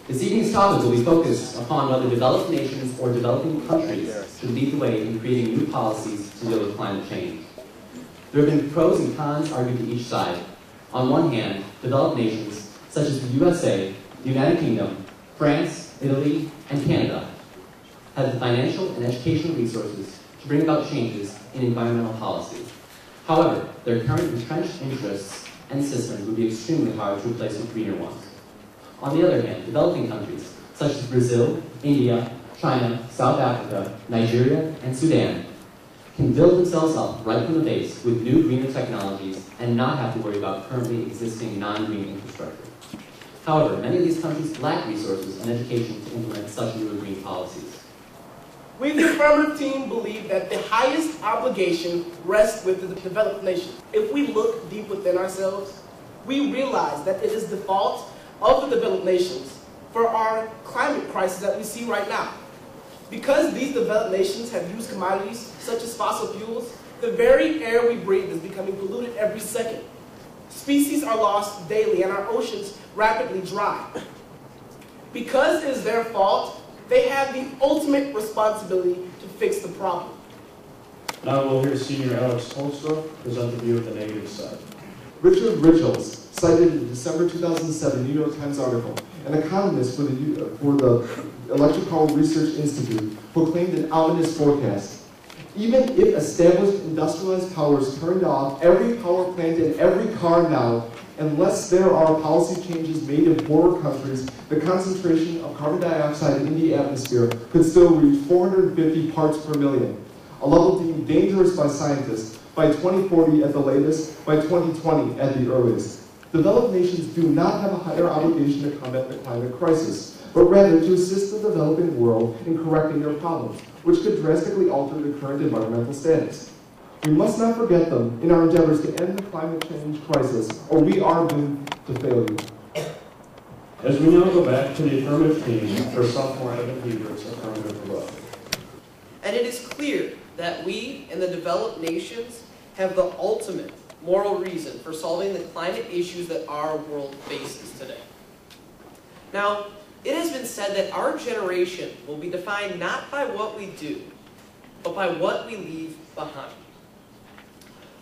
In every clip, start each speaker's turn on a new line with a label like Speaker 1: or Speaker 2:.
Speaker 1: This evening's topic will be focused upon whether developed nations or developing countries should lead the way in creating new policies to deal with climate change. There have been pros and cons argued to each side. On one hand, developed nations, such as the USA, the United Kingdom, France, Italy, and Canada, have the financial and educational resources to bring about changes in environmental policy. However, their current entrenched interests and systems would be extremely hard to replace with greener ones. On the other hand, developing countries, such as Brazil, India, China, South Africa, Nigeria, and Sudan, can build themselves up right from the base with new greener technologies and not have to worry about currently existing non-green infrastructure. However, many of these countries lack resources and education to implement such new green policies.
Speaker 2: We, the affirmative team, believe that the highest obligation rests with the developed nations. If we look deep within ourselves, we realize that it is the fault of the developed nations for our climate crisis that we see right now. Because these developed nations have used commodities such as fossil fuels, the very air we breathe is becoming polluted every second. Species are lost daily and our oceans rapidly dry. Because it is their fault, they have the ultimate responsibility to fix the problem.
Speaker 3: Now we'll hear Senior Alex Holstra present the view of the negative side.
Speaker 4: Richard Richels cited in the December 2007 New York Times article, an economist for the Electric Power Research Institute, proclaimed an ominous forecast. Even if established industrialized powers turned off every power plant and every car now, unless there are policy changes made in poorer countries, the concentration of carbon dioxide in the atmosphere could still reach 450 parts per million, a level deemed dangerous by scientists by 2040 at the latest, by 2020 at the earliest. Developed nations do not have a higher obligation to combat the climate crisis, but rather to assist the developing world in correcting their problems, which could drastically alter the current environmental status. We must not forget them in our endeavors to end the climate change crisis, or we are doomed to failure.
Speaker 3: As we now go back to the affirmative team for sophomore Evan Hebert's affirmative rebuttal.
Speaker 5: And it is clear that we in the developed nations have the ultimate moral reason for solving the climate issues that our world faces today. Now, it has been said that our generation will be defined not by what we do, but by what we leave behind.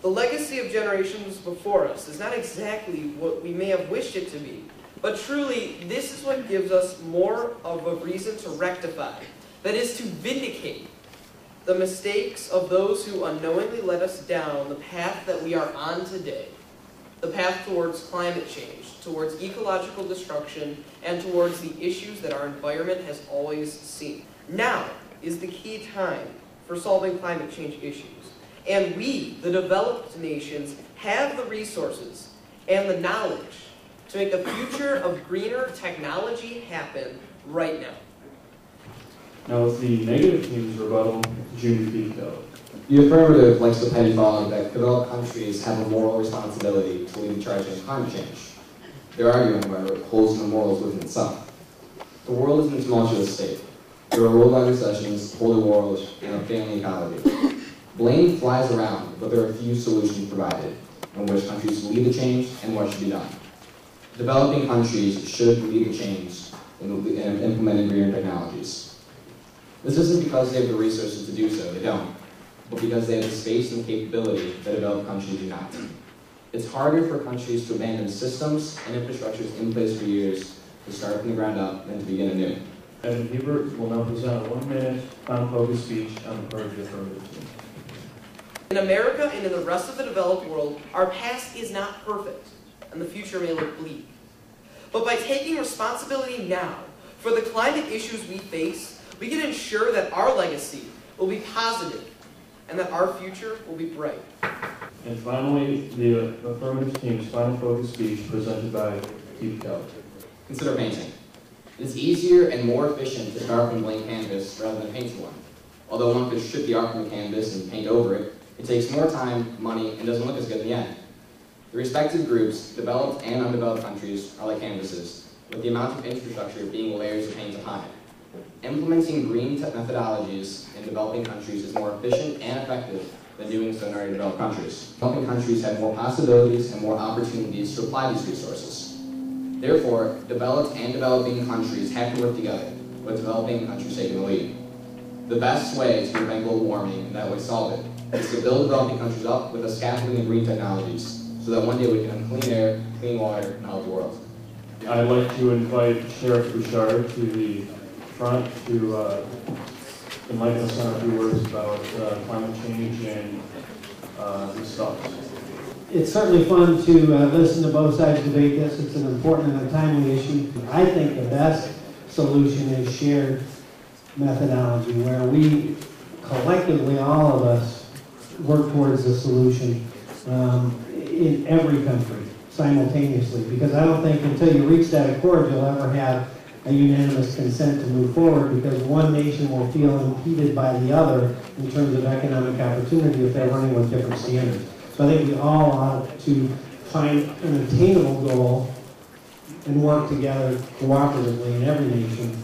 Speaker 5: The legacy of generations before us is not exactly what we may have wished it to be, but truly, this is what gives us more of a reason to rectify, that is, to vindicate the mistakes of those who unknowingly led us down the path that we are on today, the path towards climate change, towards ecological destruction, and towards the issues that our environment has always seen. Now is the key time for solving climate change issues. And we, the developed nations, have the resources and the knowledge to make the future of greener technology happen right now.
Speaker 3: Now with the negative team's rebuttal, Junior Pico.
Speaker 6: The affirmative likes to pettifog that developed countries have a moral responsibility to lead the charge in climate change. Their argument, however, holds no morals within itself. The world is in a tumultuous state. There are worldwide recessions, polar wars, and a failing ecology. Blame flies around, but there are few solutions provided in which countries lead the change and what should be done. Developing countries should lead the change in implementing greener technologies. This isn't because they have the resources to do so, they don't, but because they have the space and capability that developed countries do not. It's harder for countries to abandon systems and infrastructures in place for years to start from the ground up than to begin anew.
Speaker 3: Evan Hebert will now present a 1-minute, time-focused speech on the part of the affirmative team.
Speaker 5: In America and in the rest of the developed world, our past is not perfect, and the future may look bleak. But by taking responsibility now for the climate issues we face, we can ensure that our legacy will be positive and that our future will be bright.
Speaker 3: And finally, the affirmative team's final focus speech presented by Keith Keller.
Speaker 6: Consider painting. It is easier and more efficient to darken a blank canvas rather than paint one. Although one could strip the art from the canvas and paint over it, it takes more time, money, and doesn't look as good in the end. The respective groups, developed and undeveloped countries, are like canvases, with the amount of infrastructure being layers of paint upon it. Implementing green methodologies in developing countries is more efficient and effective than doing so in already developed countries. Developing countries have more possibilities and more opportunities to apply these resources. Therefore, developed and developing countries have to work together, with developing countries taking the lead. The best way to prevent global warming and that way solve it is to build developing countries up with a scaffolding of green technologies, so that one day we can have clean air, clean water, and a healthy world.
Speaker 3: I'd like to invite Sheriff Bouchard to the front to enlighten us on a few words about climate change and his thoughts.
Speaker 7: It's certainly fun to listen to both sides debate this. It's an important and a timely issue. I think the best solution is shared methodology, where we collectively, all of us, work towards a solution in every country simultaneously. Because I don't think until you reach that accord you'll ever have a unanimous consent to move forward, because one nation will feel impeded by the other in terms of economic opportunity if they're running with different standards. So I think we all ought to find an attainable goal and work together cooperatively in every nation